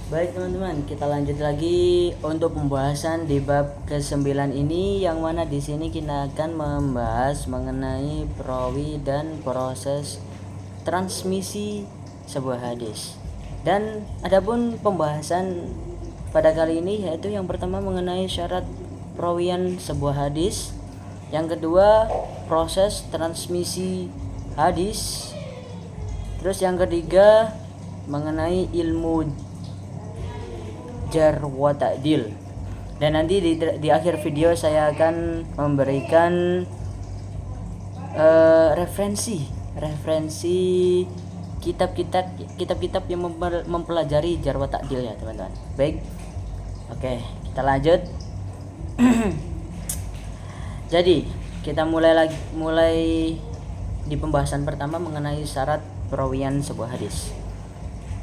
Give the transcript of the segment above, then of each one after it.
Baik teman-teman, kita lanjut lagi untuk pembahasan di bab ke-9 ini, yang mana di sini kita akan membahas mengenai perawi dan proses transmisi sebuah hadis. Dan adapun pembahasan pada kali ini yaitu yang pertama mengenai syarat perawian sebuah hadis, yang kedua proses transmisi hadis, terus yang ketiga mengenai ilmu jar wa ta'dil. Dan nanti di akhir video saya akan memberikan referensi kitab-kitab yang mempelajari jar wa ta'dil ya teman-teman. Baik, oke, kita lanjut. Jadi kita mulai di pembahasan pertama mengenai syarat perawian sebuah hadis.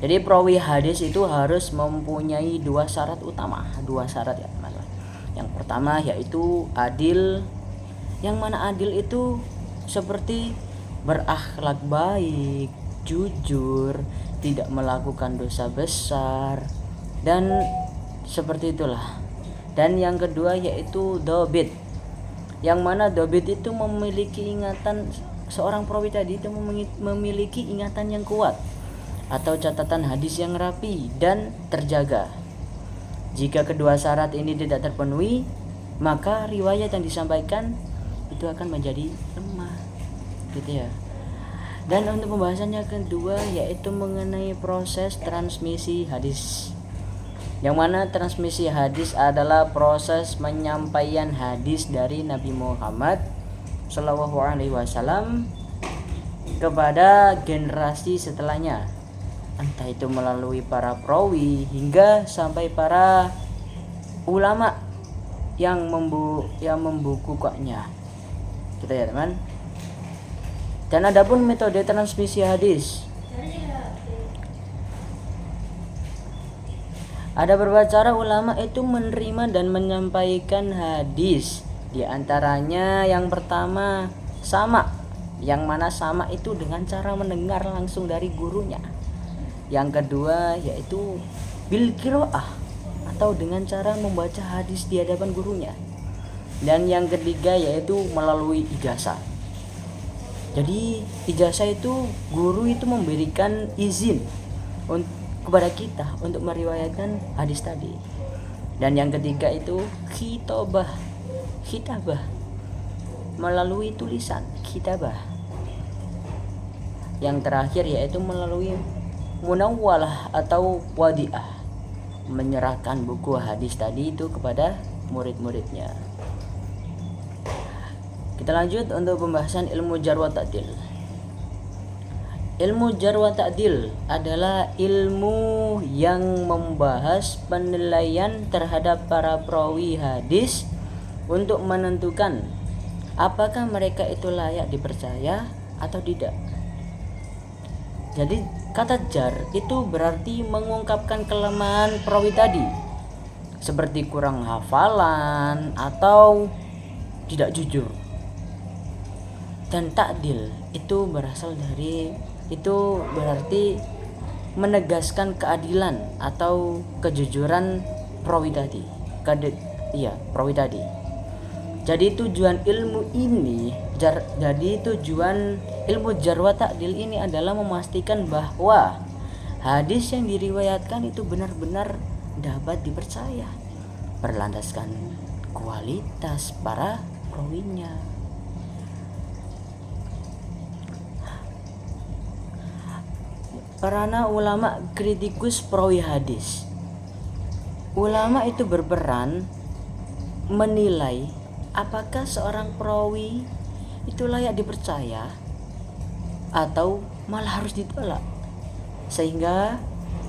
Jadi perawi hadis itu harus mempunyai dua syarat utama, dua syarat ya teman-teman. Yang pertama yaitu adil, yang mana adil itu seperti berakhlak baik, jujur, tidak melakukan dosa besar, dan seperti itulah. Dan yang kedua yaitu dobit, yang mana dobit itu memiliki ingatan, seorang perawi tadi itu memiliki ingatan yang kuat atau catatan hadis yang rapi dan terjaga. Jika kedua syarat ini tidak terpenuhi, maka riwayat yang disampaikan itu akan menjadi lemah, gitu ya. Dan untuk pembahasannya kedua yaitu mengenai proses transmisi hadis, yang mana transmisi hadis adalah proses penyampaian hadis dari Nabi Muhammad SAW kepada generasi setelahnya, entah itu melalui para perawi hingga sampai para ulama yang membukukannya, gitu ya teman. Dan adapun metode transmisi hadis, ada beberapa cara ulama itu menerima dan menyampaikan hadis. Di antaranya yang pertama sama, yang mana sama itu dengan cara mendengar langsung dari gurunya. Yang kedua yaitu bil qiraah, atau dengan cara membaca hadis di hadapan gurunya. Dan yang ketiga yaitu melalui ijazah. Jadi ijazah itu guru itu memberikan izin kepada kita untuk meriwayatkan hadis tadi. Dan yang ketiga itu khitabah, melalui tulisan, kitabah. Yang terakhir yaitu melalui munawwalah atau wadi'ah, menyerahkan buku hadis tadi itu kepada murid-muridnya. Kita lanjut untuk pembahasan ilmu jar wa ta'dil. Ilmu jar wa ta'dil adalah ilmu yang membahas penilaian terhadap para perawi hadis untuk menentukan apakah mereka itu layak dipercaya atau tidak. Jadi kata jar itu berarti mengungkapkan kelemahan perawi tadi, seperti kurang hafalan atau tidak jujur. Dan ta'dil itu berarti menegaskan keadilan atau kejujuran perawi tadi. Perawi tadi. Jadi tujuan ilmu jar wa ta'dil ini adalah memastikan bahwa hadis yang diriwayatkan itu benar-benar dapat dipercaya, berlandaskan kualitas para perawinya. Peranan ulama kritikus perawi hadis. Ulama itu berperan menilai apakah seorang perawi itu layak dipercaya atau malah harus ditolak, sehingga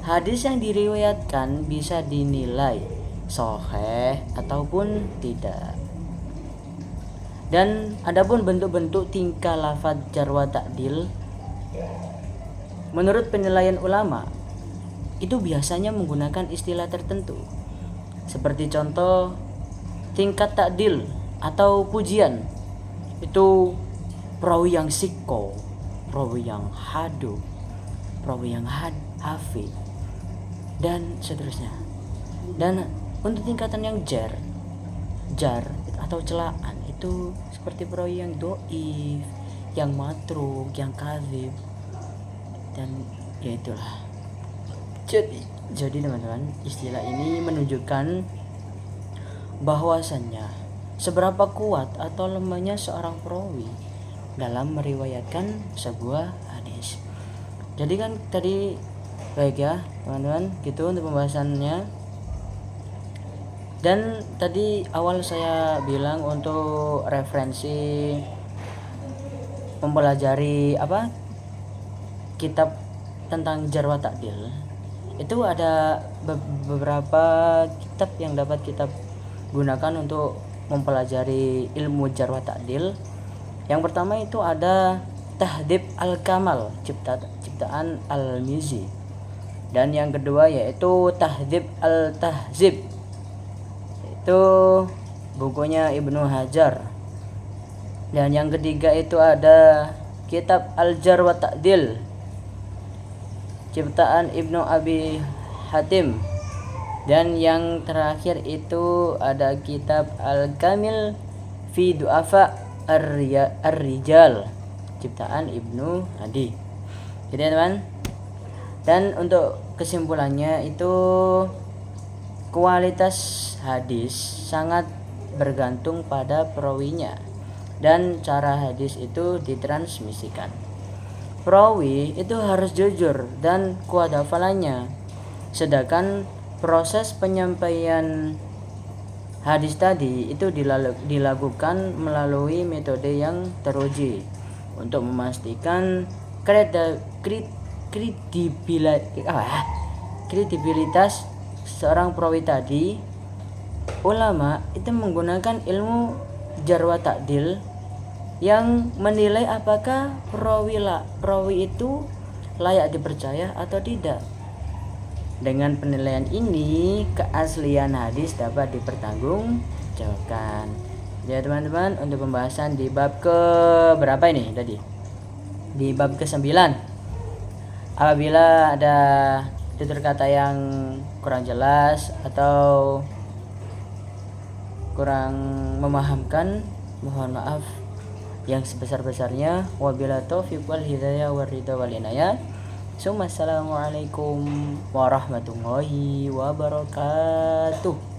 hadis yang diriwayatkan bisa dinilai sahih ataupun tidak. Dan adapun bentuk-bentuk tingkah lafaz jar wa ta'dil menurut penilaian ulama itu biasanya menggunakan istilah tertentu, seperti contoh tingkat ta'dil atau pujian itu perawi yang perawi yang hadu, perawi yang hafid. dan seterusnya. Dan untuk tingkatan yang jar atau celaan itu seperti perawi yang doif, yang matruk, yang kadzib, dan ya itulah. Jadi teman-teman, istilah ini menunjukkan bahwasannya seberapa kuat atau lemahnya seorang perawi dalam meriwayatkan sebuah hadis. Jadi kan tadi baik ya teman-teman, gitu untuk pembahasannya. Dan tadi awal saya bilang untuk referensi mempelajari kitab tentang jar wa ta'dil, itu ada beberapa kitab yang dapat kita gunakan untuk mempelajari ilmu jar wa ta'dil. Yang pertama itu ada Tahdhib al-Kamal, ciptaan Al-Mizzi. Dan yang kedua yaitu Tahdhib al-Tahzib, itu bukunya Ibnu Hajar. Dan yang ketiga itu ada kitab Al-Jar wa Ta'dil, ciptaan Ibnu Abi Hatim. Dan yang terakhir itu ada kitab Al-Kamil fi Du'afa Ar-Rijal, ciptaan Ibnu Adi. Jadi teman, dan untuk kesimpulannya itu kualitas hadis sangat bergantung pada perawinya dan cara hadis itu ditransmisikan. Perawi itu harus jujur dan kuat hafalannya, sedangkan proses penyampaian hadis tadi itu dilakukan melalui metode yang teruji untuk memastikan kredibilitas seorang perawi tadi. Ulama itu menggunakan ilmu jar wa ta'dil yang menilai apakah perawi itu layak dipercaya atau tidak. Dengan penilaian ini, keaslian hadis dapat dipertanggungjawabkan. Ya teman-teman, untuk pembahasan di bab ke berapa ini tadi? Di bab ke-9. Apabila ada tutur kata yang kurang jelas atau kurang memahamkan, mohon maaf yang sebesar-besarnya. Wabila taufiq wal hidayah wal ridha wal inayah. Assalamualaikum warahmatullahi wabarakatuh.